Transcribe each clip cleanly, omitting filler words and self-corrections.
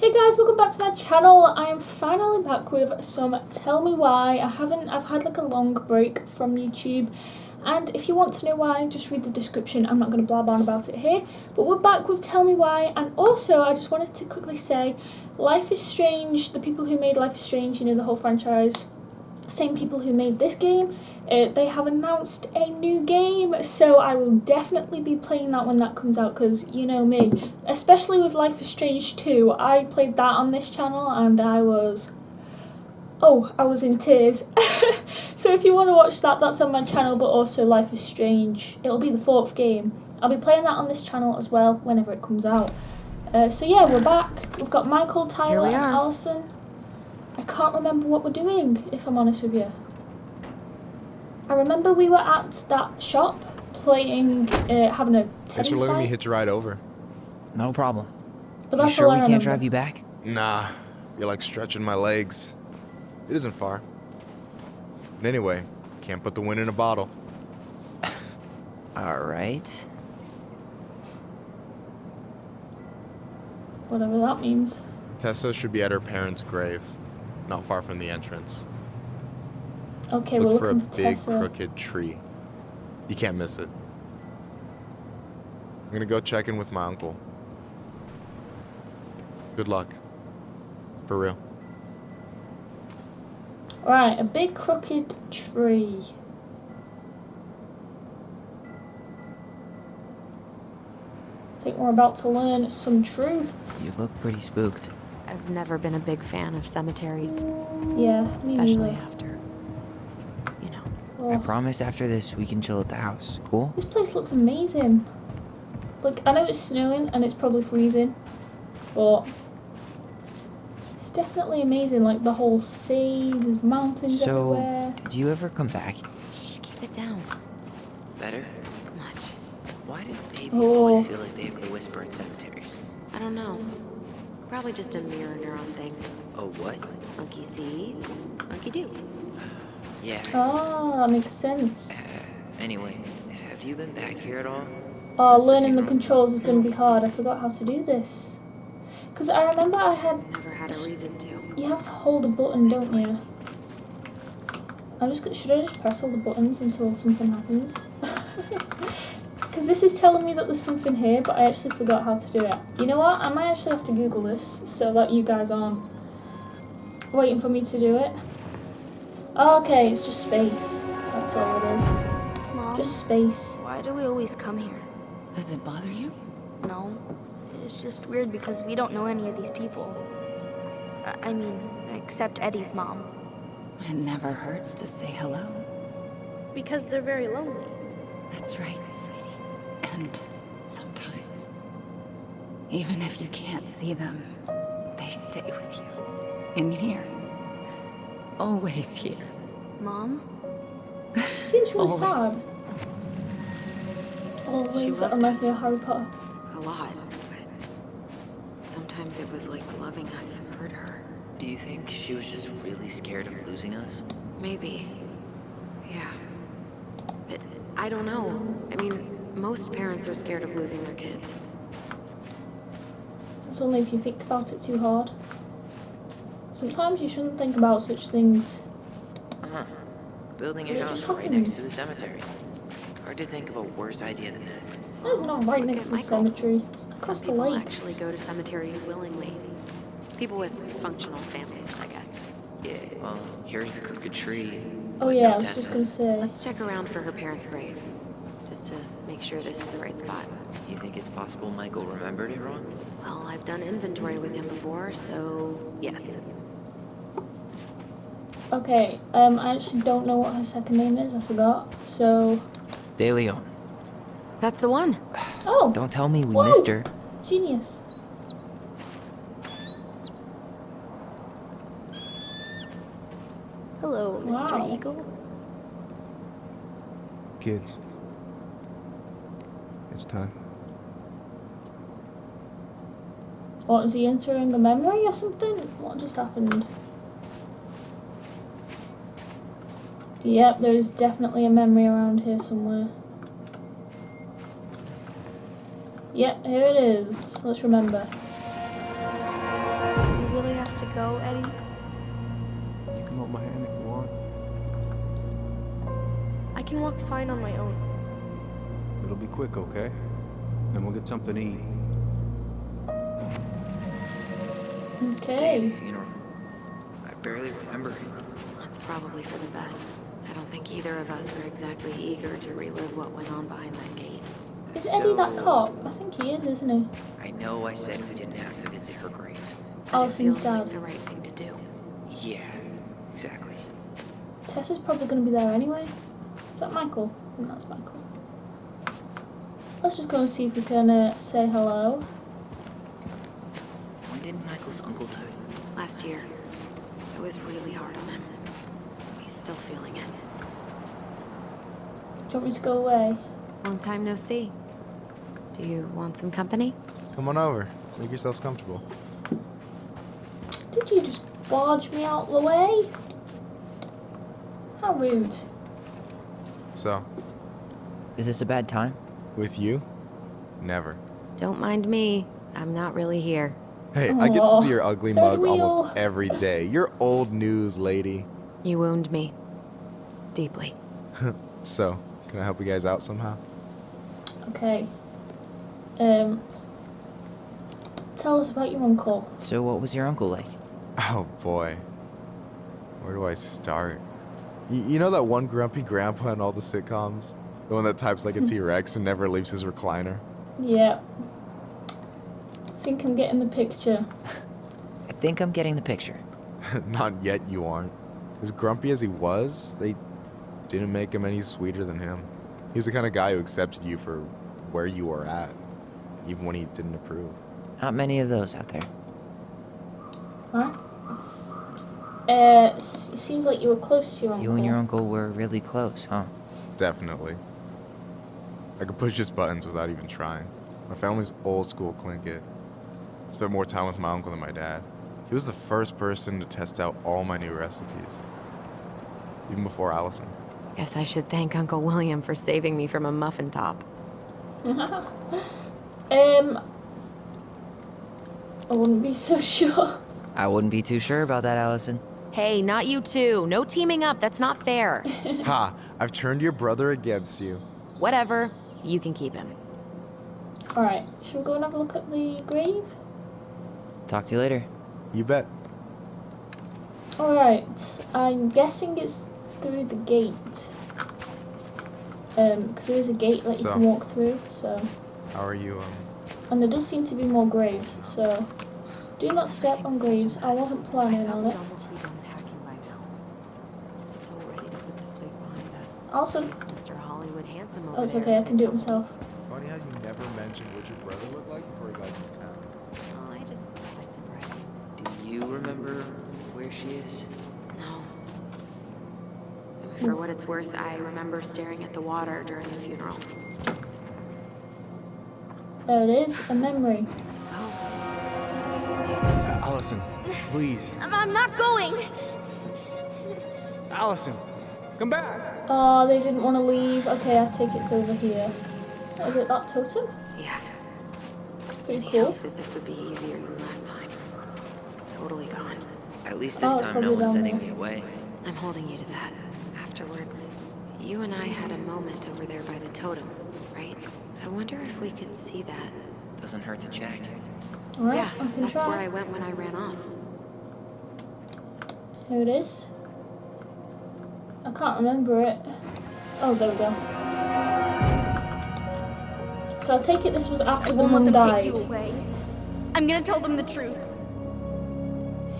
Hey guys, welcome back to my channel. I am finally back with some Tell Me Why. I've had like a long break from YouTube, and if you want to know why, just read the description. I'm not going to blab on about it here, but we're back with Tell Me Why. And also I just wanted to quickly say, Life is Strange, the people who made Life is Strange, you know, the whole franchise, same people who made this game, they have announced a new game, so I will definitely be playing that when that comes out, because you know me, especially with Life is Strange 2, I played that on this channel and I was in tears. So if you want to watch that, that's on my channel, but also Life is Strange, it'll be the 4th game. I'll be playing that on this channel as well whenever it comes out. So yeah, we're back. We've got Michael, Tyler and Allison. I can't remember what we're doing, if I'm honest with you. I remember we were at that shop playing, having a teddy Thanks for letting fight. me hitch a ride over. No problem. But that's you sure all I we remember. can't drive you back? Nah, you're like stretching my legs. It isn't far. But anyway, can't put the wind in a bottle. Alright. Whatever that means. Tessa should be at her parents' grave, not far from the entrance. Okay, we're Look for a looking for big Tessa. crooked tree. You can't miss it. I'm gonna go check in with my uncle. Good luck. For real. Right, a big crooked tree. I think we're about to learn some truths. You look pretty spooked. I've never been a big fan of cemeteries, Yeah, me especially neither. after, you know. Oh, I promise after this we can chill at the house. Cool? this place looks amazing. Like, I know it's snowing and it's probably freezing, but it's definitely amazing. Like, the whole sea, there's mountains So, everywhere. did you ever come back? Shh, keep it down. Better? Much. Why do babies Oh. always feel like they have to whisper in cemeteries? I don't know. Probably just a mirror neuron thing. Oh, what? Monkey see, monkey do. Yeah. Ah, that makes sense. Anyway, have you been back here at all? Oh, Since learning the funeral? controls is going to be hard. I forgot how to do this. Because I remember I had... Never had a reason to. You have to hold a button, don't you? Should I just press all the buttons until something happens? Because this is telling me that there's something here, but I actually forgot how to do it. You know what? I might actually have to Google this so that you guys aren't waiting for me to do it. Oh, okay, it's just space. That's all it is. Mom, Just space. why do we always come here? Does it bother you? No, it's just weird because we don't know any of these people. I mean, except Eddie's mom. It never hurts to say hello. Because they're very lonely. That's right, sweetie. And sometimes, even if you can't see them, they stay with you. In here. Always here. Mom? She seems really Always. sad. Always. She That loved reminds me us. of Harry Potter. A lot, but sometimes it was like loving us hurt her. Do you think she was just really scared of losing us? Maybe. Yeah. But I don't know. I mean, most parents are scared of losing their kids. It's only if you think about it too hard. Sometimes you shouldn't think about such things. Uh-huh. Building But a it house just right next to happens. the cemetery. Hard to think of a worse idea than that. It's not right Look next to at the Michael. cemetery. It's across the People lake. actually go to cemeteries willingly. People with functional families, I guess. Yeah, well, here's the crooked tree. Oh But yeah, no I was just Tessa. gonna say. Let's check around for her parents' grave, just to make sure this is the right spot. You think it's possible Michael remembered it wrong? Well, I've done inventory with him before, so yes. Okay, I actually don't know what her second name is. I forgot. So, De Leon. That's the one. oh, Don't tell me we Whoa. missed her. genius. Hello, Mr. Wow. Eagle. Kids, it's time. What, is he entering a memory or something? What just happened? Yep, there is definitely a memory around here somewhere. Yep, here it is. Let's remember. go, Eddie? You can hold my hand if you want. I can walk fine on my own. It'll be quick, okay? Then we'll get something to eat. Day of the Okay. funeral. I barely remember it. That's probably for the best. I don't think either of us are exactly eager to relive what went on behind that gate. Is Eddie that So- cop? I think he is, isn't he? I know I said we didn't have to visit her grave. But it Alison's feels like dad. the right thing to do. Yeah, exactly. Tessa's probably going to be there anyway. Is that Michael? I think that's Michael. Let's just go and see if we can say hello. When did Michael's uncle die? Last year, it was really hard on him. He's still feeling it. Do you want me to go away? Long time no see. Do you want some company? Come on over. Make yourselves comfortable. Did you just barge me out the way? How rude. So, Is this a bad time? with you? Never. Don't mind me. I'm not really here. Hey, I get to Aw, see your ugly third mug wheel. almost every day. You're old news, lady. You wound me. Deeply. So, can I help you guys out somehow? Okay. Tell us about your uncle. So what was your uncle like? Oh boy. Where do I start? You know that one grumpy grandpa in all the sitcoms? The one that types like a T-Rex and never leaves his recliner? Yeah. Think I'm getting the picture. I think I'm getting the picture. Not yet, you aren't. As grumpy as he was, they didn't make him any sweeter than him. He's the kind of guy who accepted you for where you were at, even when he didn't approve. Not many of those out there. Right? It seems like you were close to your uncle. You and your uncle were really close, huh? Definitely. I could push his buttons without even trying. My family's old school Clinkit. Spent more time with my uncle than my dad. He was the first person to test out all my new recipes. Even before Allison. Guess I should thank Uncle William for saving me from a muffin top. I wouldn't be so sure. I wouldn't be too sure about that, Allison. Hey, not you two. No teaming up. That's not fair. Ha! I've turned your brother against you. Whatever. You can keep him. Alright, should we go and have a look at the grave? Talk to you later. You bet. Alright, I'm guessing it's through the gate. Because there is a gate that you So? can walk through, so... How are you, And there does seem to be more graves, so... Do not step on graves. I wasn't planning on it. be done packing by now. I'm so ready to put this place behind us. Also, This Mr. Hollywood Handsome over oh, it's there okay, I is can do it gonna- myself. Funny how you never mentioned what your brother looked like before he got to town. Oh, I just thought I'd surprise you. Do you remember where she is? No. For what it's worth, I remember staring at the water during the funeral. There it is, a memory. Allison, please. I'm not going. Allison, come back. Oh, they didn't want to leave. Okay, I take it's over here. Is it that totem? Yeah. Pretty I cool. hoped that this would be easier than last time. Totally gone. At least this Oh, it's time probably no one's down sending there. me away. I'm holding you to that. Afterwards, you and I had a moment over there by the totem, right? I wonder if we could see that. Doesn't hurt to check. Alright, Yeah, I can that's try. where I went when I ran off. Here it is. I can't remember it. Oh, there we go. So I take it this was after I the won't mum let them died, take you away. I'm gonna tell them the truth.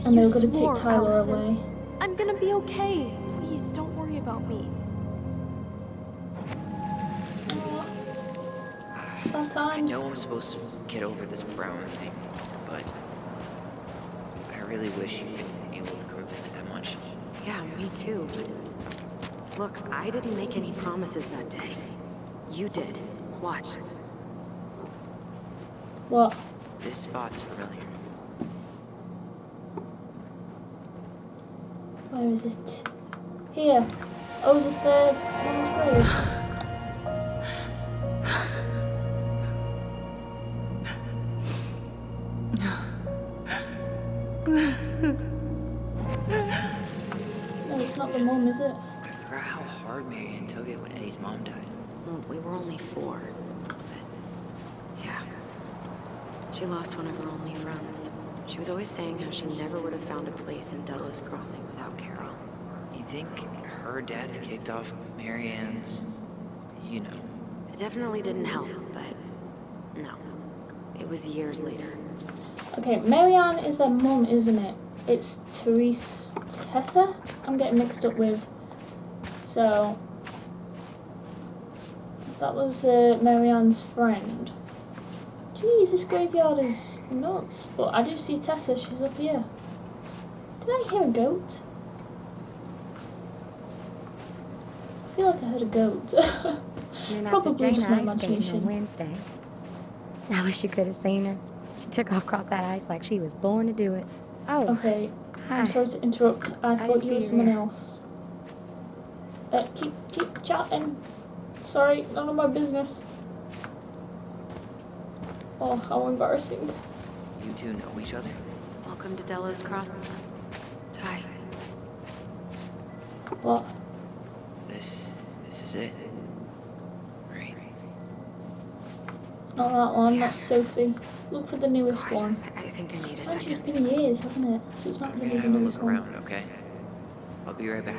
and they You were going to swore, take Tyler Allison. away. I'm gonna be okay. Please don't worry about me. Sad I times. know I'm supposed to get over this Brown thing, but I really wish you'd been able to go visit that much. Yeah, me too, but look, I didn't make any promises that day. You did. Watch. What? This spot's familiar. Where is it? Here. Oh, is this the mum's grave? No, it's not the mum, is it? I forgot how hard Marianne took it when Eddie's mom died. Well, we were only 4. But, yeah. She lost one of her only friends. She was always saying how she never would have found a place in Delos Crossing without Carol. You think her death kicked off Marianne's, you know? It definitely didn't help, but no. It was years later. Okay, Marianne is their mum, isn't it? It's Tessa? I'm getting mixed up with. So, that was Marianne's friend. Jeez, this graveyard is nuts. But I do see Tessa, she's up here. Did I hear a goat? I feel like I heard a goat. You're not Probably just my ice skating imagination. on Wednesday. I wish you could have seen her. She took off across that ice like she was born to do it. Oh, Okay, hi. I'm sorry to interrupt. I thought didn't you were see you someone there. else. Keep chatting. Sorry, none of my business. Oh, how embarrassing. You two know each other? Welcome to Delos Crossing. Ty, What? this is it. Right? It's not that one, that's Sophie. Look for the newest God, one. I think I need a It's just second. been years, hasn't it? So it's not I'm going gonna to be have the a newest look one. around, okay? I'll be right back.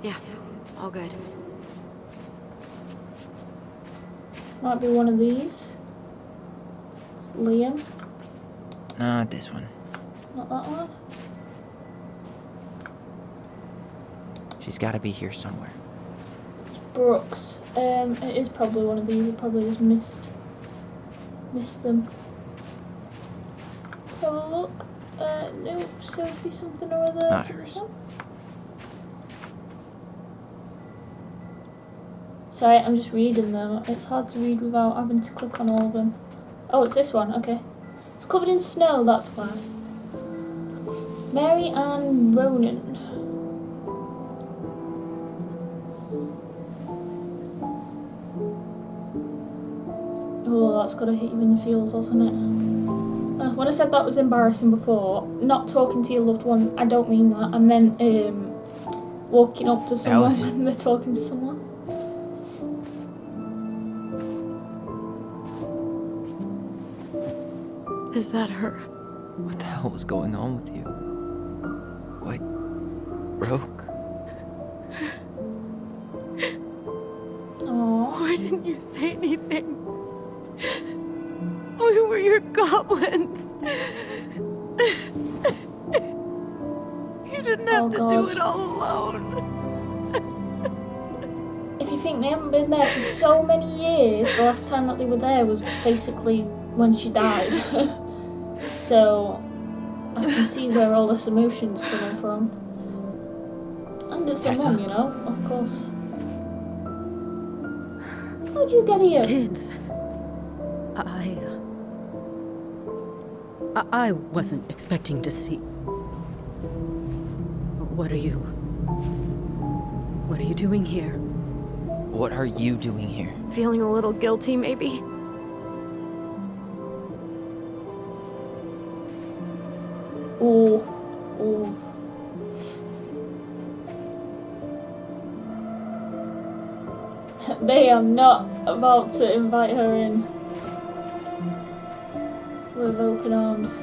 Yeah, all good. Might be one of these. It's Liam, Not this one. not that one. She's gotta be here somewhere. Brooks. It is probably one of these. It probably was missed them. Let's have a look. Nope. Sophie something or other. Not Is it this hers. one? Sorry, I'm just reading them. It's hard to read without having to click on all of them. Oh, it's this one. Okay. It's covered in snow. That's why. Mary Ann Ronan. Oh, that's gotta hit you in the feels, hasn't it? When I said that was embarrassing before, not talking to your loved one, I don't mean that. I meant walking up to someone was- when they're talking to someone. Is that her? What the hell was going on with you? What broke? Aww. Why didn't you say anything? We were your goblins. You didn't have Oh, to God. do it all alone. If you think they haven't been there for so many years, the last time that they were there was basically when she died. So I can see where all this emotion's coming from. And it's their Tessa? mum, you know, of course. How'd you get here? Kids, I wasn't expecting to see. What are you doing here? What are you doing here? Feeling a little guilty, maybe? Oh, oh. They are not about to invite her in with open arms.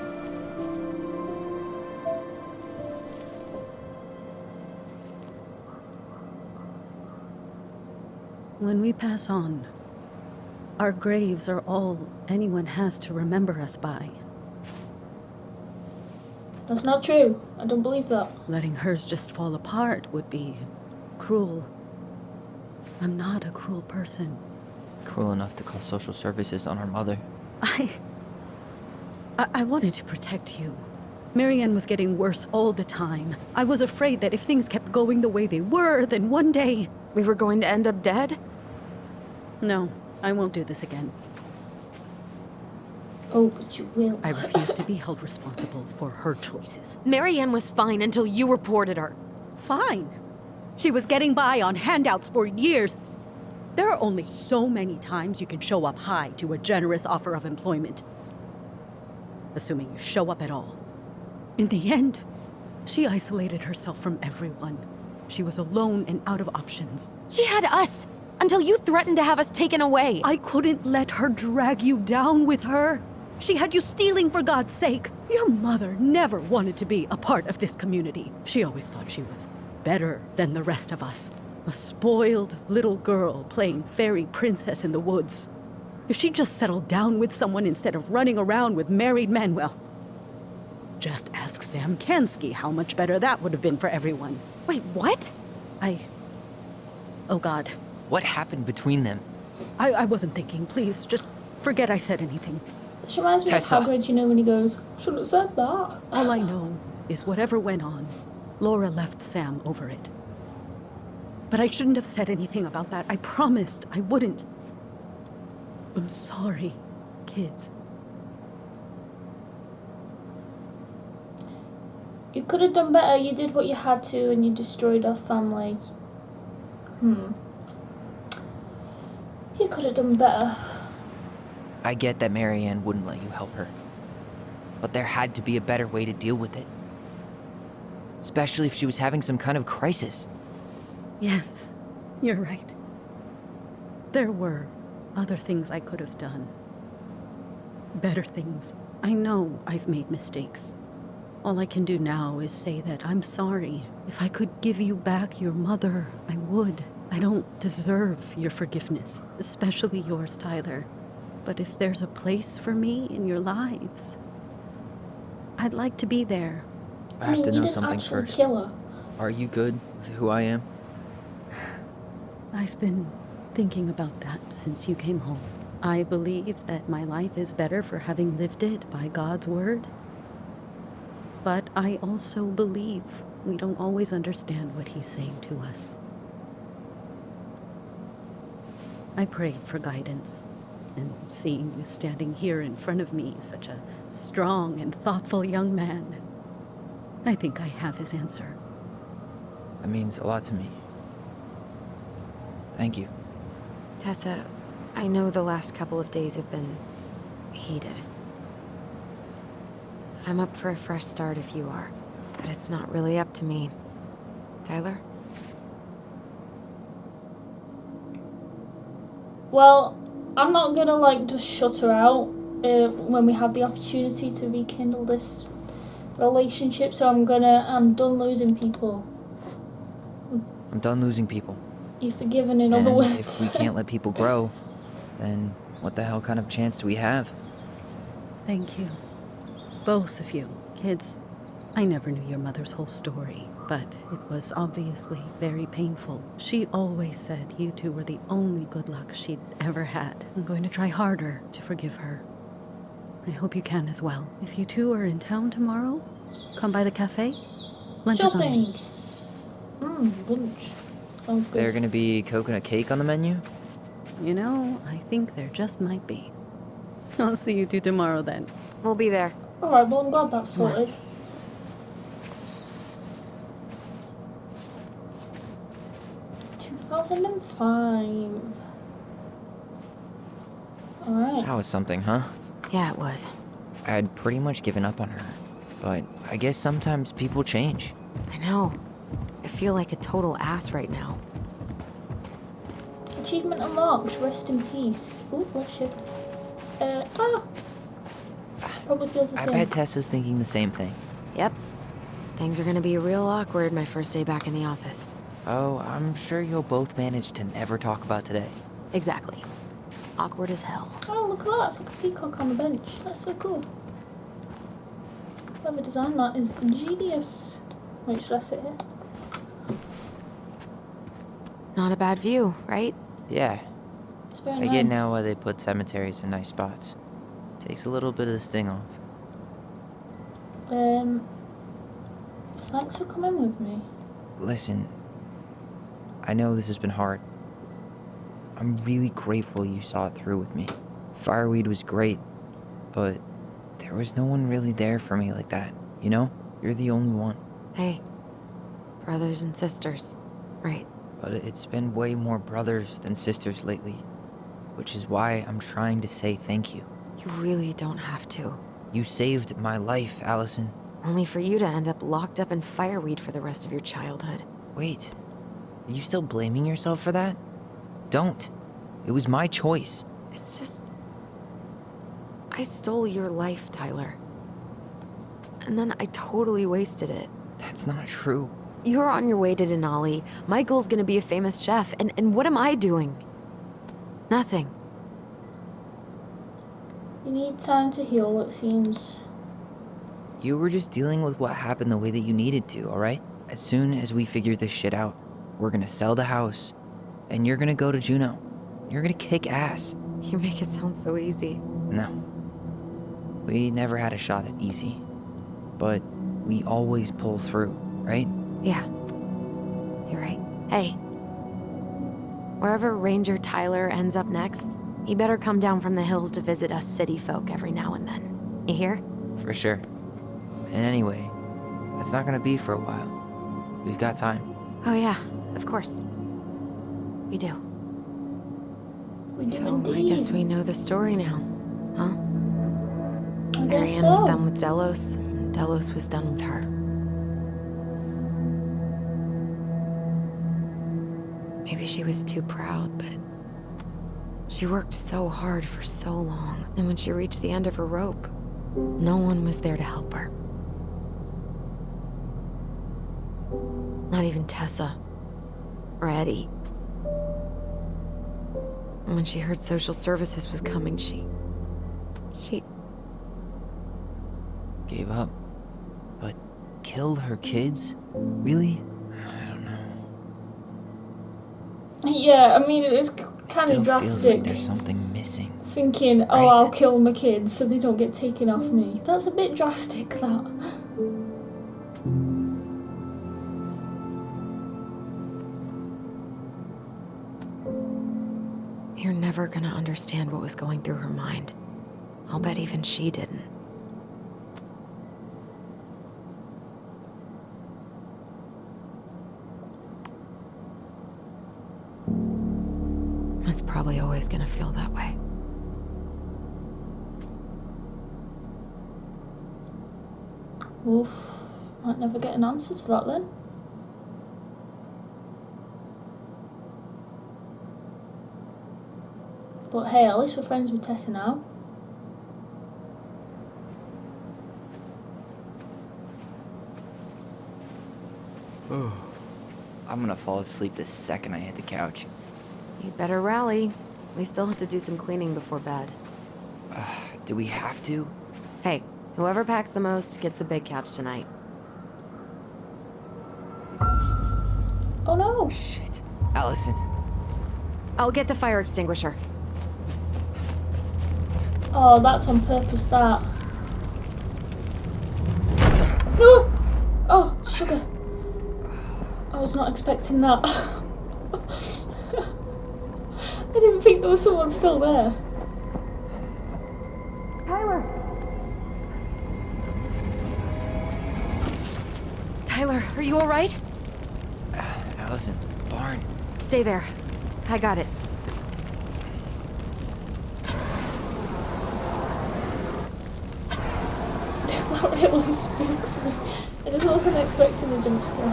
When we pass on, our graves are all anyone has to remember us by. That's not true. I don't believe that. Letting hers just fall apart would be cruel. I'm not a cruel person. Cruel enough to call social services on our mother. I wanted to protect you. Marianne was getting worse all the time. I was afraid that if things kept going the way they were, then one day... We were going to end up dead? No, I won't do this again. Oh, but you will. I refuse to be held responsible for her choices. Marianne was fine until you reported her. Fine. She was getting by on handouts for years. There are only so many times you can show up high to a generous offer of employment. Assuming you show up at all. In the end, she isolated herself from everyone. She was alone and out of options. She had us until you threatened to have us taken away. I couldn't let her drag you down with her. She had you stealing for God's sake. Your mother never wanted to be a part of this community. She always thought she was better than the rest of us. A spoiled little girl playing fairy princess in the woods. If she just settled down with someone instead of running around with married men, well, just ask Sam Kansky how much better that would have been for everyone. Wait, what? Oh God. What happened between them? I wasn't thinking. Please, just forget I said anything. This reminds me Tessa. of Hagrid, you know, when he goes, shouldn't have said that. All I know is whatever went on, Laura left Sam over it. But I shouldn't have said anything about that. I promised I wouldn't. I'm sorry, kids. You could have done better. You did what you had to and you destroyed our family. You could have done better. I get that Marianne wouldn't let you help her. But there had to be a better way to deal with it. Especially if she was having some kind of crisis. Yes, you're right. There were other things I could have done. Better things. I know I've made mistakes. All I can do now is say that I'm sorry. If I could give you back your mother, I would. I don't deserve your forgiveness, especially yours, Tyler. But if there's a place for me in your lives, I'd like to be there. I have to you know didn't something actually first. kill her. Are you good with who I am? I've been thinking about that since you came home. I believe that my life is better for having lived it by God's word. But I also believe we don't always understand what he's saying to us. I prayed for guidance, and seeing you standing here in front of me, such a strong and thoughtful young man, I think I have his answer. That means a lot to me. Thank you. Tessa, I know the last couple of days have been heated. I'm up for a fresh start if you are, but it's not really up to me. Tyler? Well, I'm not gonna like just shut her out when we have the opportunity to rekindle this relationship. So I'm done losing people. I'm done losing people. You're forgiven, in other And words. if we can't let people grow, then what the hell kind of chance do we have? Thank you. Both of you. Kids, I never knew your mother's whole story, but it was obviously very painful. She always said you two were the only good luck she'd ever had. I'm going to try harder to forgive her. I hope you can as well. If you two are in town tomorrow, come by the cafe. Lunch is on me. Lunch. Sounds good. There gonna be coconut cake on the menu? You know, I think there just might be. I'll see you two tomorrow then. We'll be there. Alright, well I'm glad that's sorted. Right. 2005. Alright. That was something, huh? Yeah, it was. I had pretty much given up on her. But I guess sometimes people change. I know. I feel like a total ass right now. Achievement unlocked. Rest in peace. Ooh, left shift. Probably feels the I same. bet Tessa's thinking the same thing. Yep. Things are gonna be real awkward my first day back in the office. Oh, I'm sure you'll both manage to never talk about today. Exactly. Awkward as hell. Oh, look at that. It's like a peacock on the bench. That's so cool. Whoever designed that is genius. Wait, should I sit here? Not a bad view, right? Yeah, It's very I nice. get now why they put cemeteries in nice spots. Takes a little bit of the sting off. Thanks for coming with me. Listen, I know this has been hard. I'm really grateful you saw it through with me. Fireweed was great, but there was no one really there for me like that, you know? You're the only one. Hey, brothers and sisters, right? But it's been way more brothers than sisters lately, which is why I'm trying to say thank you. You really don't have to. You saved my life, Allison. Only for you to end up locked up in fireweed for the rest of your childhood. Wait, are you still blaming yourself for that? Don't. It was my choice. It's just... I stole your life, Tyler. And then I totally wasted it. That's not true. You're on your way to Denali. Michael's gonna be a famous chef, and what am I doing? Nothing. You need time to heal, it seems. You were just dealing with what happened the way that you needed to, alright? As soon as we figure this shit out, we're gonna sell the house, and you're gonna go to Juneau. You're gonna kick ass. You make it sound so easy. No. We never had a shot at easy. But we always pull through, right? Yeah. You're right. Hey. Wherever Ranger Tyler ends up next, he better come down from the hills to visit us city folk every now and then. You hear? For sure. And anyway, it's not gonna be for a while. We've got time. Oh yeah, of course. We do. We do So indeed. I guess we know the story now, huh? I guess Marianne was so. done with Delos, and Delos was done with her. Maybe she was too proud, but she worked so hard for so long, and when she reached the end of her rope, no one was there to help her. Not even Tessa or Eddie. And when she heard social services was coming, she Gave up. But killed her kids? Really? I don't know. Yeah, I mean, it is kind Still of feels drastic. like there's something missing. Thinking, oh, Right. I'll kill my kids so they don't get taken off me. That's a bit drastic, that. You're never gonna understand what was going through her mind. I'll bet even she didn't. It's probably always gonna feel that way. Oof. Might never get an answer to that then. But hey, at least we're friends with Tessa now. I'm gonna fall asleep the second I hit the couch. You'd better rally. We still have to do some cleaning before bed. Do we have to? Hey, whoever packs the most gets the big couch tonight. Oh no! Shit. Allison. I'll get the fire extinguisher. Oh, that's on purpose, that. No! Oh, sugar. I was not expecting that. I didn't think there was someone still there. Tyler, are you alright? Allison. Barn. Stay there. I got it. That really spooked me. I just wasn't expecting the jump scare.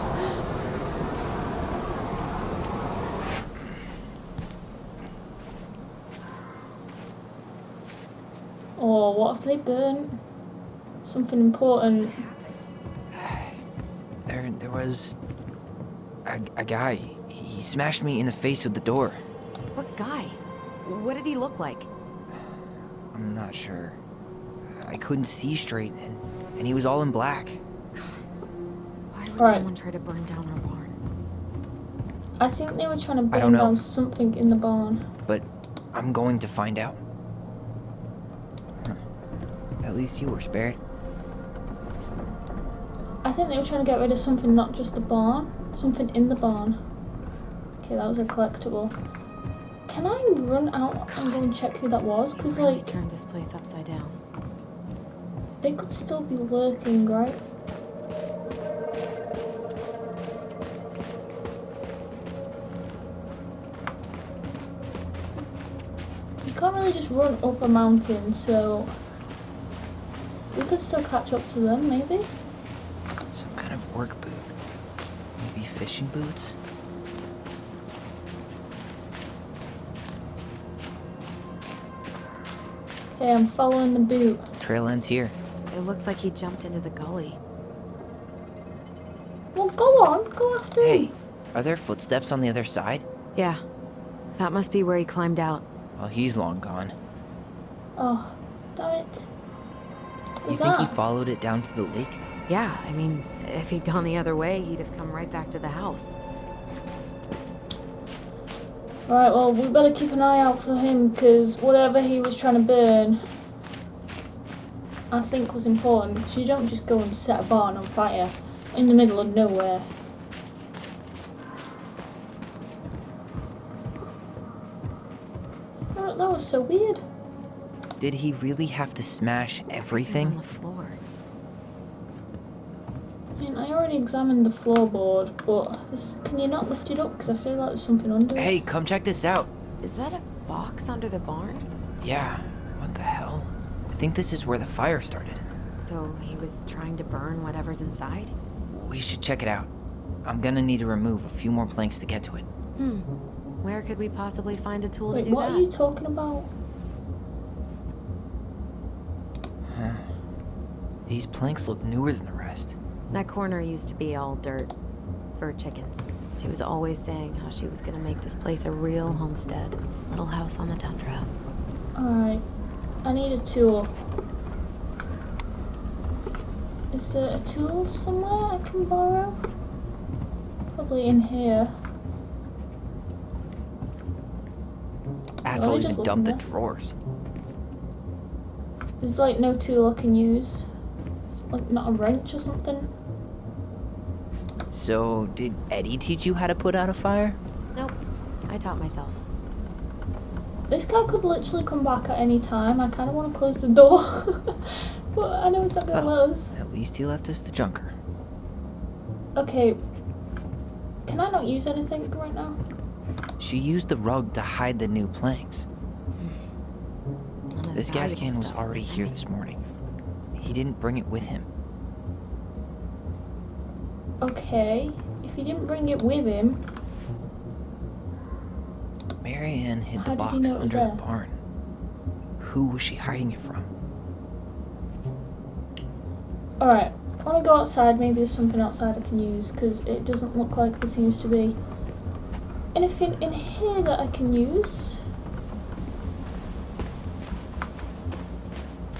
Oh, what have they burnt? Something important. There was a guy. He smashed me in the face with the door. What guy? What did he look like? I'm not sure. I couldn't see straight, and he was all in black. Why would Right. someone try to burn down our barn? I think they were trying to I don't burn know. down something in the barn. But I'm going to find out. Huh. At least you were spared. I think they were trying to get rid of something, not just the barn. Something in the barn. Okay, that was a collectible. Can I run out and go and check who that was? Because, Really like, turned this place upside down. they could still be lurking, right? You can't really just run up a mountain, so we could still catch up to them, maybe? work boot. Maybe fishing boots? Okay, I'm following the boot. Trail ends here. It looks like he jumped into the gully. Well, go on. Go after Hey, him. are there footsteps on the other side? Yeah, that must be where he climbed out. Well, he's long gone. Oh, damn it. You What's think he that? followed it down to the lake? Yeah, I mean, if he'd gone the other way, he'd have come right back to the house. Right, well, we better keep an eye out for him, because whatever he was trying to burn, I think was important, because you don't just go and set a barn on fire in the middle of nowhere. Oh, that was so weird. Did he really have to smash On everything? the floor. I mean, I already examined the floorboard, but this, can you not lift it up? Because I feel like there's something under it. Hey, come check this out. Is that a box under the barn? Yeah, what the hell? I think this is where the fire started. So he was trying to burn whatever's inside? We should check it out. I'm gonna need to remove a few more planks to get to it. Where could we possibly find a tool Wait, to do what that? are you talking about? Huh. These planks look newer than the rest. That corner used to be all dirt for chickens. She was always saying how she was gonna make this place a real homestead. Little house on the tundra. Alright, I need a tool. Is there a tool somewhere I can borrow? Probably in here. Asshole just even look dumped the in there. drawers. There's like no tool I can use. Like not a wrench or something. So, did Eddie teach you how to put out a fire? Nope. I taught myself. This guy could literally come back at any time. I kind of want to close the door. But I know it's not going to let us. At least he left us the junker. Okay. Can I not use anything right now? She used the rug to hide the new planks. None of This the gas valuable can was stuff's already here missing. this morning. He didn't bring it with him. Okay. If he didn't bring it with him, Marianne hid How the did he box know it was under there? the barn. Who was she hiding it from? alright. Let me go outside. Maybe there's something outside I can use, because it doesn't look like there seems to be anything in here that I can use.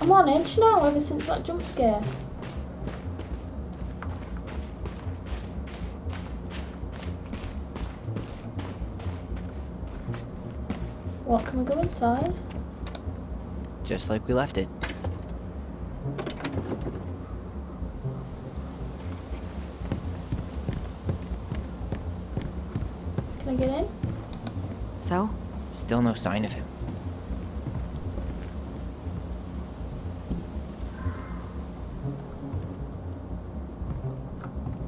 I'm on edge now ever since that jump scare. What, can we go inside? Just like we left it. Can I get in? So? Still no sign of him.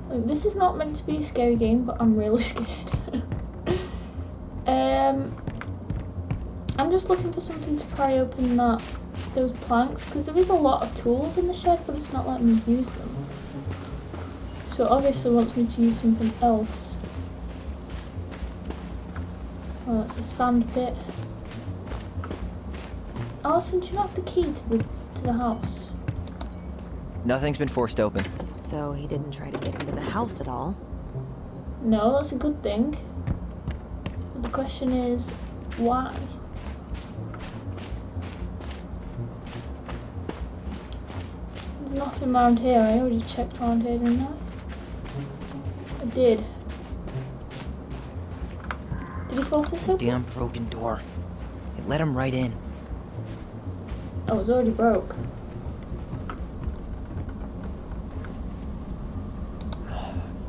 Like, this is not meant to be a scary game, but I'm really scared. I'm just looking for something to pry open those planks, because there is a lot of tools in the shed, but it's not letting me use them. So it obviously wants me to use something else. Oh, that's a sand pit. Alison, do you not have the key to the house? Nothing's been forced open. So he didn't try to get into the house at all. No, that's a good thing. But the question is, why? There's nothing around here. I already checked around here, didn't I? I did. Did he force this open? Damn broken door. It let him right in. Oh, it's already broke.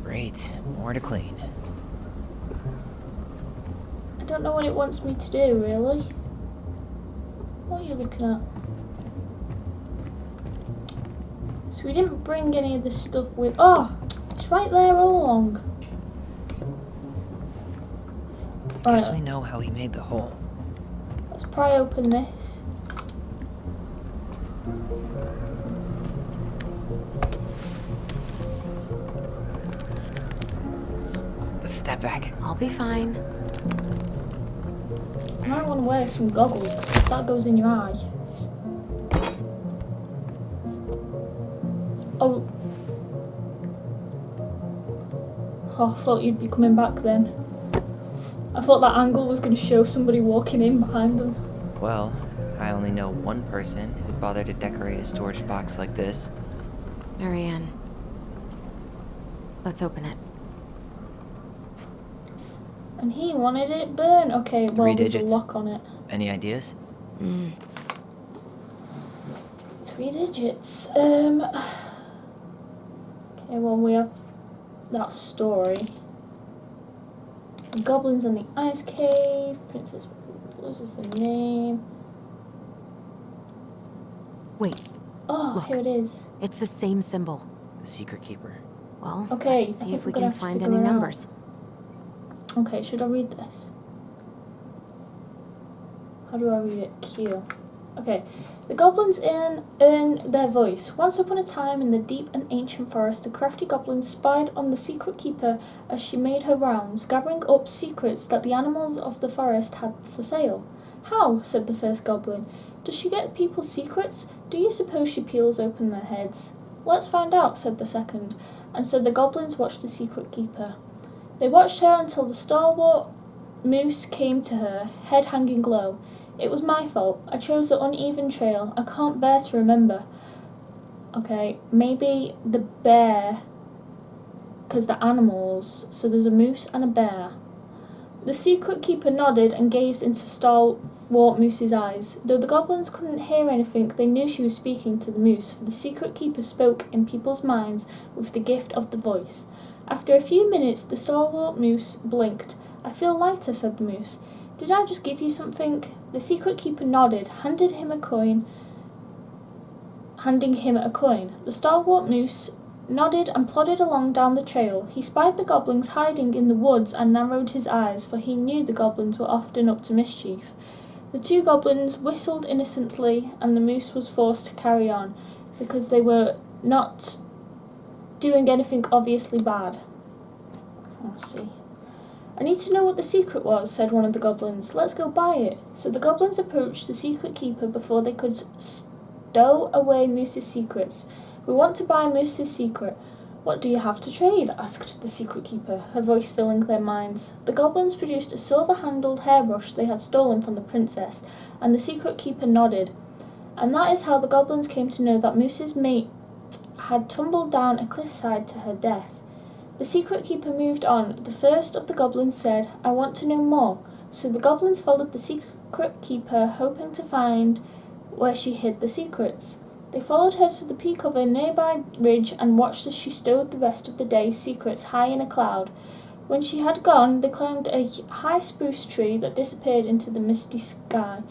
Great. More to clean. I don't know what it wants me to do, really. What are you looking at? So we didn't bring any of this stuff with... Oh! It's right there all along. Guess we Right, know how he made the hole. let's pry open this. Step back. I'll be fine. I might want to wear some goggles because if that goes in your eye. Oh. Oh, I thought you'd be coming back then. I thought that angle was going to show somebody walking in behind them. Well, I only know one person who'd bother to decorate a storage box like this. Marianne. Let's open it. And he wanted it burned. Okay, well, 3 there's digits. a lock on it. Any ideas? 3 digits. Okay, well, we have that story. The goblins in the ice cave. Princess loses the name. Wait, Oh, Look. here it is. it's the same symbol. The secret keeper. Well, Okay, let's I see think if we're we gonna can have to find figure any it out. numbers. Okay, should I read this? How do I read it? Q. Okay. The goblins earn their voice. Once upon a time, in the deep and ancient forest, the crafty goblin spied on the secret keeper as she made her rounds, gathering up secrets that the animals of the forest had for sale. How? Said the first goblin. Does she get people's secrets? Do you suppose she peels open their heads? Let's find out, said the second. And so the goblins watched the secret keeper. They watched her until the stalwart moose came to her, head hanging low. It was my fault. I chose the uneven trail. I can't bear to remember. Okay, maybe the bear, because the animals, so there's a moose and a bear. The secret keeper nodded and gazed into stalwart moose's eyes. Though the goblins couldn't hear anything, they knew she was speaking to the moose, for the secret keeper spoke in people's minds with the gift of the voice. After a few minutes, the stalwart moose blinked. I feel lighter, said the moose. Did I just give you something? The secret keeper nodded, handing him a coin. The stalwart moose nodded and plodded along down the trail. He spied the goblins hiding in the woods and narrowed his eyes, for he knew the goblins were often up to mischief. The 2 goblins whistled innocently, and the moose was forced to carry on, because they were not doing anything obviously bad. Let's see. I need to know what the secret was, said one of the goblins. Let's go buy it. So the goblins approached the secret keeper before they could stow away Moose's secrets. We want to buy Moose's secret. What do you have to trade? Asked the secret keeper, her voice filling their minds. The goblins produced a silver-handled hairbrush they had stolen from the princess, and the secret keeper nodded. And that is how the goblins came to know that Moose's mate had tumbled down a cliffside to her death. The secret keeper moved on. The first of the goblins said, I want to know more. So the goblins followed the secret keeper, hoping to find where she hid the secrets. They followed her to the peak of a nearby ridge and watched as she stowed the rest of the day's secrets high in a cloud. When she had gone, they climbed a high spruce tree that disappeared into the misty sky.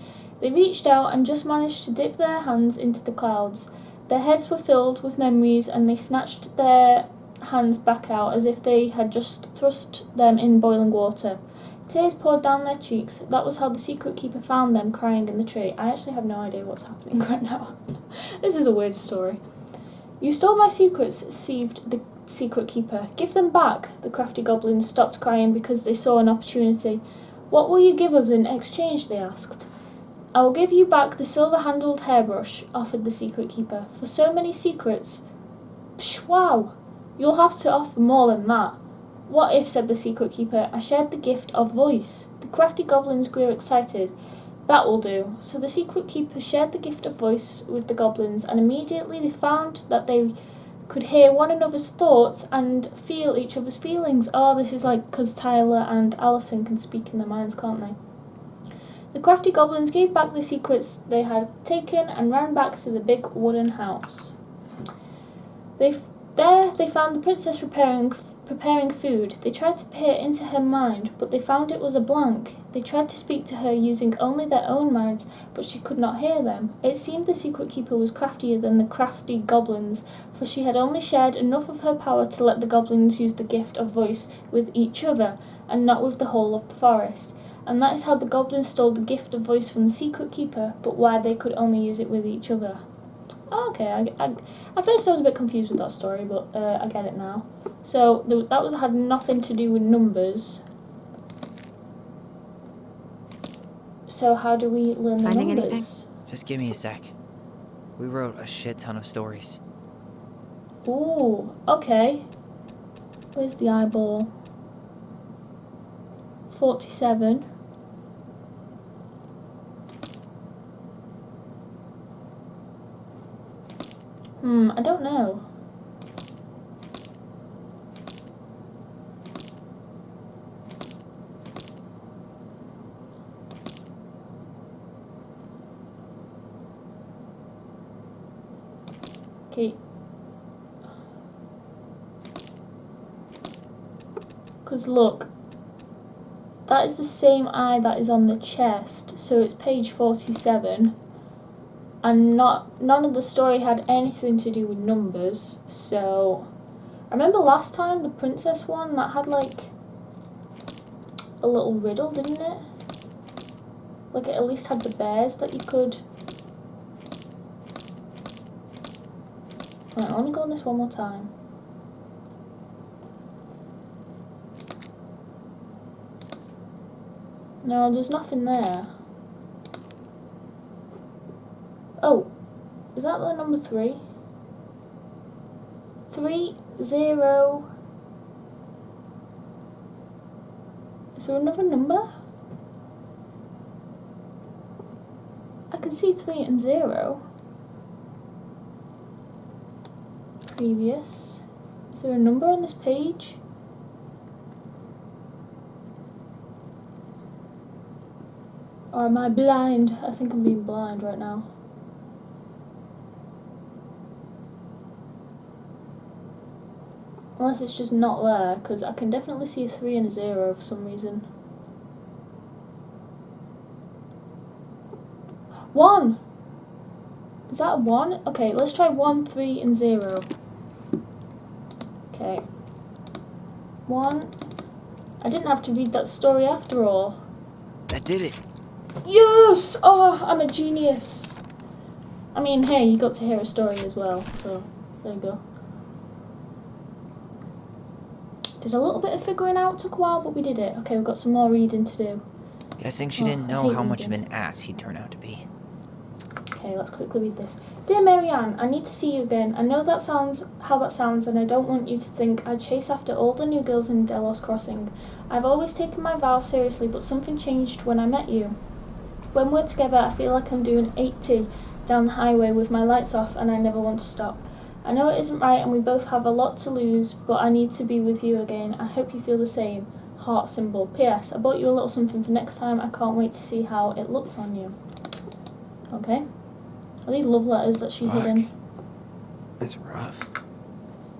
They reached out and just managed to dip their hands into the clouds. Their heads were filled with memories, and they snatched their hands back out as if they had just thrust them in boiling water. Tears poured down their cheeks. That was how the secret keeper found them crying in the tree. I actually have no idea what's happening right now. This is a weird story. You stole my secrets, seethed the secret keeper. Give them back. The crafty goblins stopped crying because they saw an opportunity. What will you give us in exchange? They asked. I will give you back the silver-handled hairbrush, offered the secret keeper. For so many secrets. Psh, wow! You'll have to offer more than that. What if, said the secret keeper, I shared the gift of voice? The crafty goblins grew excited. That will do. So the secret keeper shared the gift of voice with the goblins, and immediately they found that they could hear one another's thoughts and feel each other's feelings. Oh, this is like because Tyler and Alison can speak in their minds, can't they? The crafty goblins gave back the secrets they had taken and ran back to the big wooden house. There they found the princess preparing food. They tried to peer into her mind, but they found it was a blank. They tried to speak to her using only their own minds, but she could not hear them. It seemed the secret keeper was craftier than the crafty goblins, for she had only shared enough of her power to let the goblins use the gift of voice with each other, and not with the whole of the forest. And that is how the goblins stole the gift of voice from the secret keeper, but why they could only use it with each other. Oh, okay, at first I was a bit confused with that story, but I get it now. So that had nothing to do with numbers. So how do we learn the Finding numbers? anything? Just give me a sec. We wrote a shit ton of stories. Ooh, okay. Where's the eyeball? 47. I don't know. Okay. Because look, that is the same eye that is on the chest, so it's page 47. And none of the story had anything to do with numbers, so I remember last time the princess one that had like a little riddle, didn't it? Like it at least had the bears that you could. Right, let me go on this one more time. No, there's nothing there. Oh, is that the number 3? 3, 0. Is there another number? I can see 3 and 0. Previous. Is there a number on this page? Or am I blind? I think I'm being blind right now. Unless it's just not there, because I can definitely see a 3 and a 0 for some reason. 1! Is that a 1? Okay, let's try 1, 3 and 0. Okay. 1. I didn't have to read that story after all. That did it. Yes! Oh, I'm a genius. I mean, hey, you got to hear a story as well, so there you go. Did a little bit of figuring out, took a while, but we did it. Okay, we've got some more reading to do. Guessing she didn't know how much of an ass he'd turn out to be. Okay, let's quickly read this. Dear Marianne, I need to see you again. I know that sounds how that sounds, and I don't want you to think I chase after all the new girls in Delos Crossing. I've always taken my vows seriously, but something changed when I met you. When we're together, I feel like I'm doing 80 down the highway with my lights off, and I never want to stop. I know it isn't right, and we both have a lot to lose, but I need to be with you again. I hope you feel the same. Heart symbol. P.S. I bought you a little something for next time. I can't wait to see how it looks on you. Okay. Are these love letters that she hid? That's rough.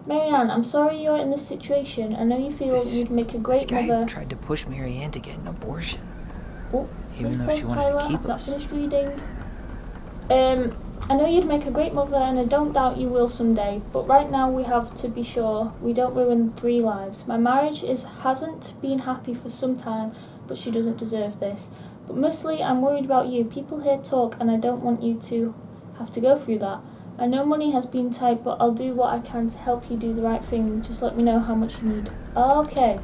Marianne, I'm sorry you're in this situation. I know you feel you'd make a great This guy mother. tried to push Marianne to get an abortion. Oh, even though pause, she wanted Tyler. to keep I've not us. finished reading. I know you'd make a great mother, and I don't doubt you will someday. But right now, we have to be sure we don't ruin 3 lives. My marriage hasn't been happy for some time, but she doesn't deserve this. But mostly, I'm worried about you. People here talk, and I don't want you to have to go through that. I know money has been tight, but I'll do what I can to help you do the right thing. Just let me know how much you need. Okay.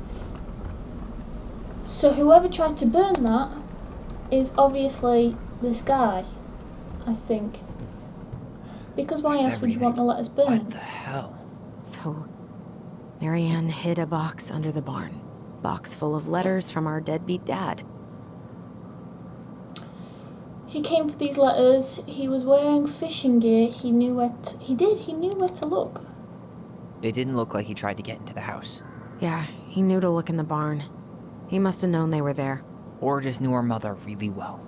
So whoever tried to burn that is obviously this guy, I think. Because why That's else would you want the letters burned? What the hell? So, Marianne hid a box under the barn. Box full of letters from our deadbeat dad. He came for these letters. He was wearing fishing gear. He knew where to look. It didn't look like he tried to get into the house. Yeah, he knew to look in the barn. He must have known they were there. Or just knew our mother really well.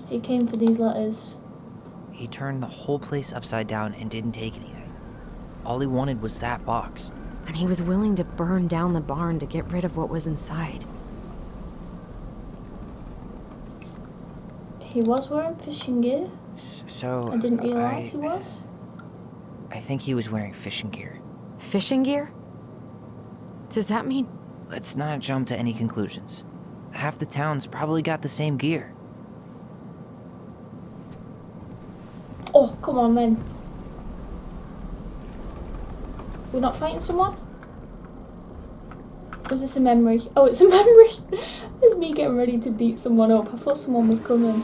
He came for these letters. He turned the whole place upside down and didn't take anything. All he wanted was that box. And he was willing to burn down the barn to get rid of what was inside. He was wearing fishing gear. So I didn't realize he was. I think he was wearing fishing gear. Fishing gear? Does that mean... Let's not jump to any conclusions. Half the town's probably got the same gear. Oh, come Come on then. We're not fighting someone? Or is this a memory? Oh, it's a memory. It's me getting ready to beat someone up. I thought someone was coming.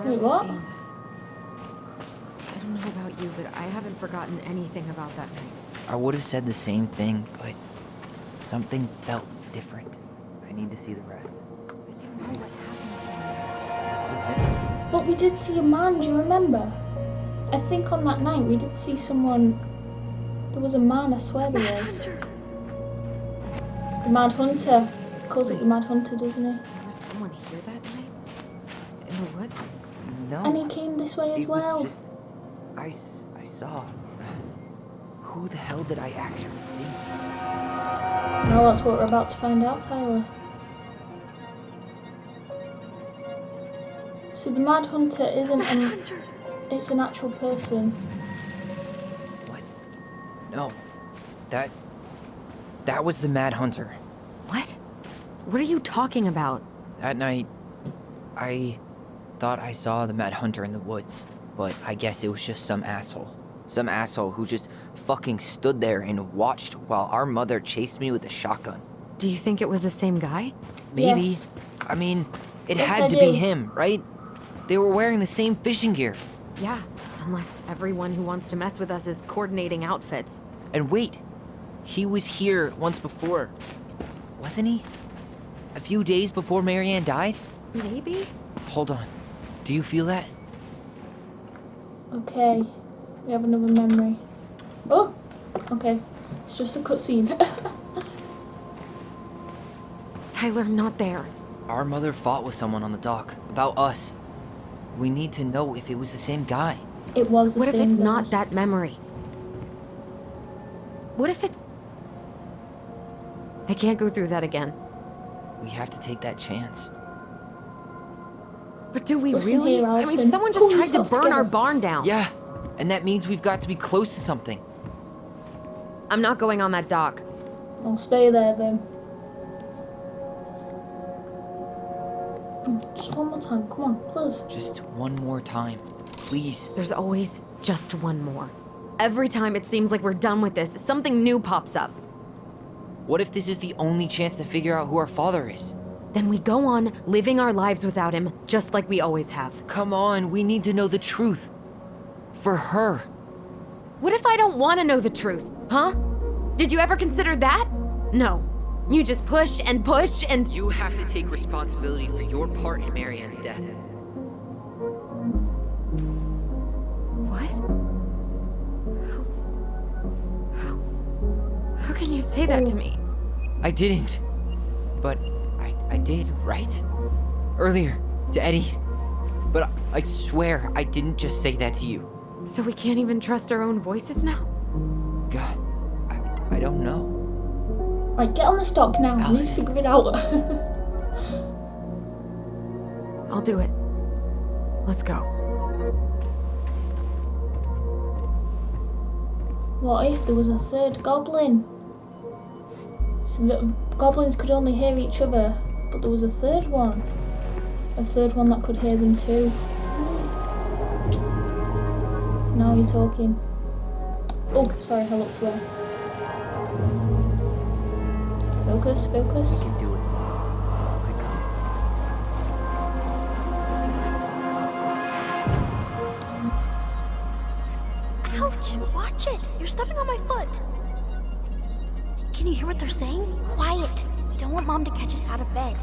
Wait, what? I don't know about you, but I haven't forgotten anything about that night. I would have said the same thing, but something felt different. I need to see the rest. But we did see a man, do you remember? I think on that night we did see someone. There was a man, I swear there was. The Mad Hunter. He calls it the Mad Hunter, doesn't he? There was someone here that night? In the woods? No. And he came this way as it was well. just- I saw. Who the hell did I actually see? Well, that's what we're about to find out, Tyler. So the Mad Hunter isn't it's an actual person. What? No. That was the Mad Hunter. What? What are you talking about? That night, I thought I saw the Mad Hunter in the woods, but I guess it was just some asshole. Some asshole who just fucking stood there and watched while our mother chased me with a shotgun. Do you think it was the same guy? Maybe. Yes. I mean, it Yes, had I to be do. him, right? They were wearing the same fishing gear. Yeah, unless everyone who wants to mess with us is coordinating outfits. And wait, he was here once before, wasn't he? A few days before Marianne died? Maybe? Hold on. Do you feel that? Okay. We have another memory. Oh! Okay. It's just a cutscene. Tyler, not there. Our mother fought with someone on the dock about us. We need to know if it was the same guy. It was the What if same it's guy. not that memory? What if it's... I can't go through that again. We have to take that chance. But do we Listen really? here, I mean, Allison. someone Pull just tried to yourself burn our together. barn down. Yeah, and that means we've got to be close to something. I'm not going on that dock. I'll stay there then. Just one more time. Come on, please. Just one more time, please. There's always just one more. Every time it seems like we're done with this, something new pops up. What if this is the only chance to figure out who our father is? Then we go on living our lives without him, just like we always have. Come on, we need to know the truth. For her. What if I don't want to know the truth, huh? Did you ever consider that? No. You just push and push and... You have to take responsibility for your part in Marianne's death. What? How can you say that to me? I didn't. But I did, right? Earlier, to Eddie. But I swear I didn't just say that to you. So we can't even trust our own voices now? God, I don't know. Right, get on this dock now. I need to figure it out. I'll do it. Let's go. What if there was a third goblin? So that goblins could only hear each other, but there was a third one. A third one that could hear them too. Now you're talking. Oh, sorry, I looked away. Focus, focus. You can do it. Ouch! Watch it! You're stepping on my foot! Can you hear what they're saying? Quiet! We don't want Mom to catch us out of bed.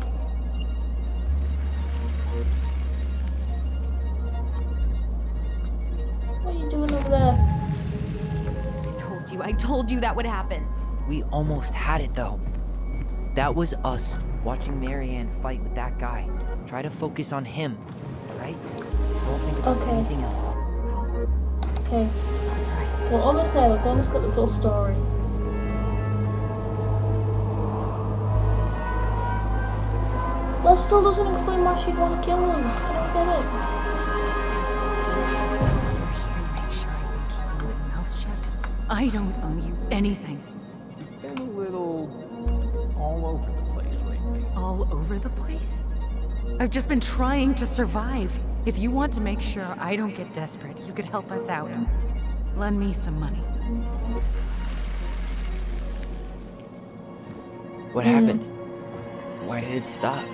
What are you doing over there? I told you that would happen. We almost had it though. That was us watching Marianne fight with that guy. Try to focus on him, right? Don't think about Okay. anything else. Okay. We're almost there. We've almost got the full story. That still doesn't explain why she'd want to kill us. I don't get it. So you're here to make sure I can keep my mouth shut? I don't owe you anything. You've been a little all over the place lately. All over the place? I've just been trying to survive. If you want to make sure I don't get desperate, you could help us out. Lend me some money. What happened? Why did it stop?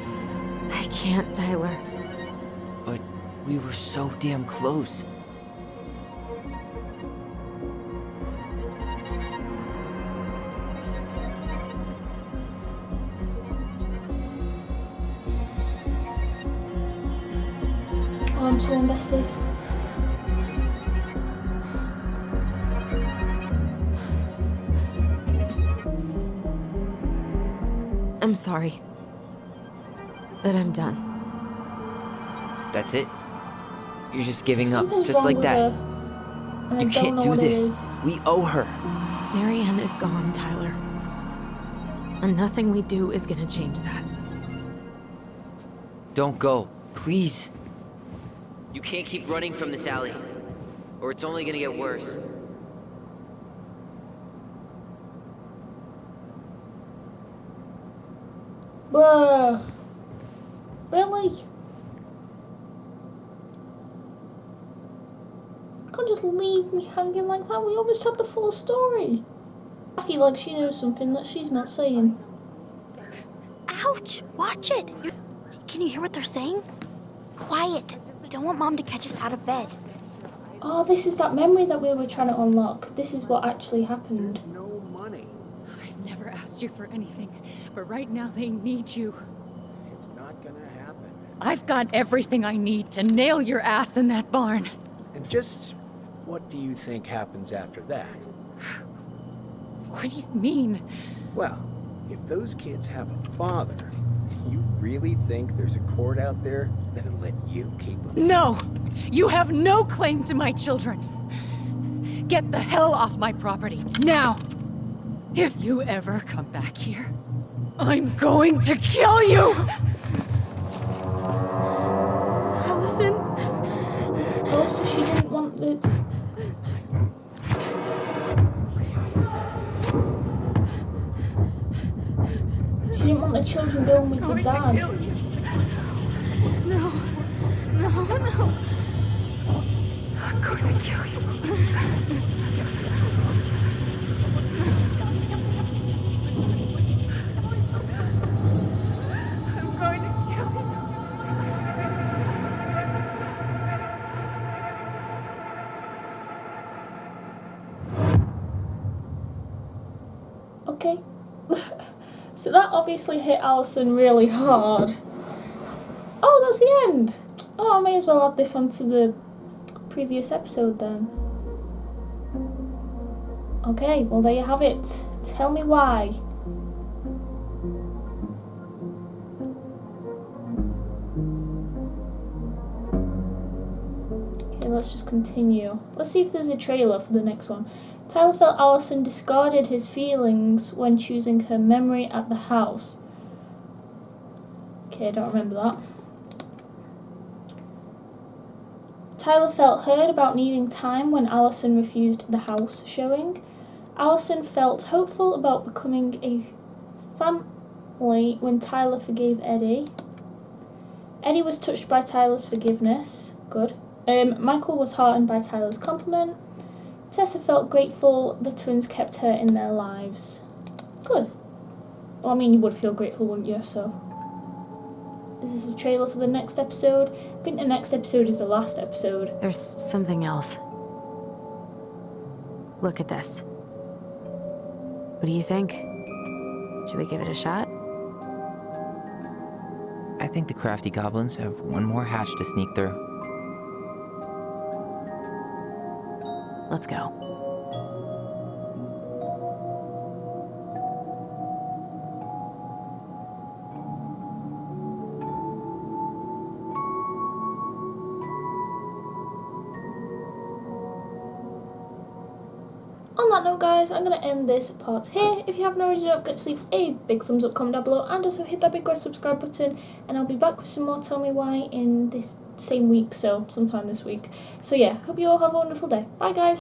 I can't, Tyler. But we were so damn close. Oh, I'm so invested. I'm sorry. But I'm done. That's it? You're just giving up, Something's just wrong like with that. her, and I You don't can't know do what it this. is. We owe her. Marianne is gone, Tyler. And nothing we do is gonna change that. Don't go, please. You can't keep running from this alley, or it's only gonna get worse. Bruh. Really? You can't just leave me hanging like that. We almost had the full story. I feel like she knows something that she's not saying. Ouch! Watch it! Can you hear what they're saying? Quiet. We don't want Mom to catch us out of bed. Oh, this is that memory that we were trying to unlock. This is what actually happened. There's no money. I've never asked you for anything, but right now they need you. It's not gonna happen. I've got everything I need to nail your ass in that barn. And just what do you think happens after that? What do you mean? Well, if those kids have a father, you really think there's a court out there that'll let you keep them? No! You have no claim to my children! Get the hell off my property, now! If you ever come back here, I'm going to kill you! Allison? Oh, so she didn't want the... She didn't want the children going with the dad. No. I'm going to kill you. I'm going to kill you. Okay. So that obviously hit Allison really hard. Oh, that's the end! Oh, I may as well add this onto the previous episode then. Okay, well there you have it. Tell me why. Okay, let's just continue. Let's see if there's a trailer for the next one. Tyler felt Allison discarded his feelings when choosing her memory at the house. Okay, I don't remember that. Tyler felt heard about needing time when Allison refused the house showing. Allison felt hopeful about becoming a family when Tyler forgave Eddie. Eddie was touched by Tyler's forgiveness. Good. Michael was heartened by Tyler's compliment. Tessa felt grateful the twins kept her in their lives. Good. Well, I mean, you would feel grateful, wouldn't you? So, is this a trailer for the next episode? I think the next episode is the last episode. There's something else. Look at this. What do you think? Should we give it a shot? I think the crafty goblins have one more hatch to sneak through. Let's go. On that note, guys, I'm going to end this part here. If you haven't already, don't forget to leave a big thumbs up, comment down below, and also hit that big red subscribe button. And I'll be back with some more Tell Me Why in this same week, so sometime this week. So yeah, hope you all have a wonderful day. Bye, guys.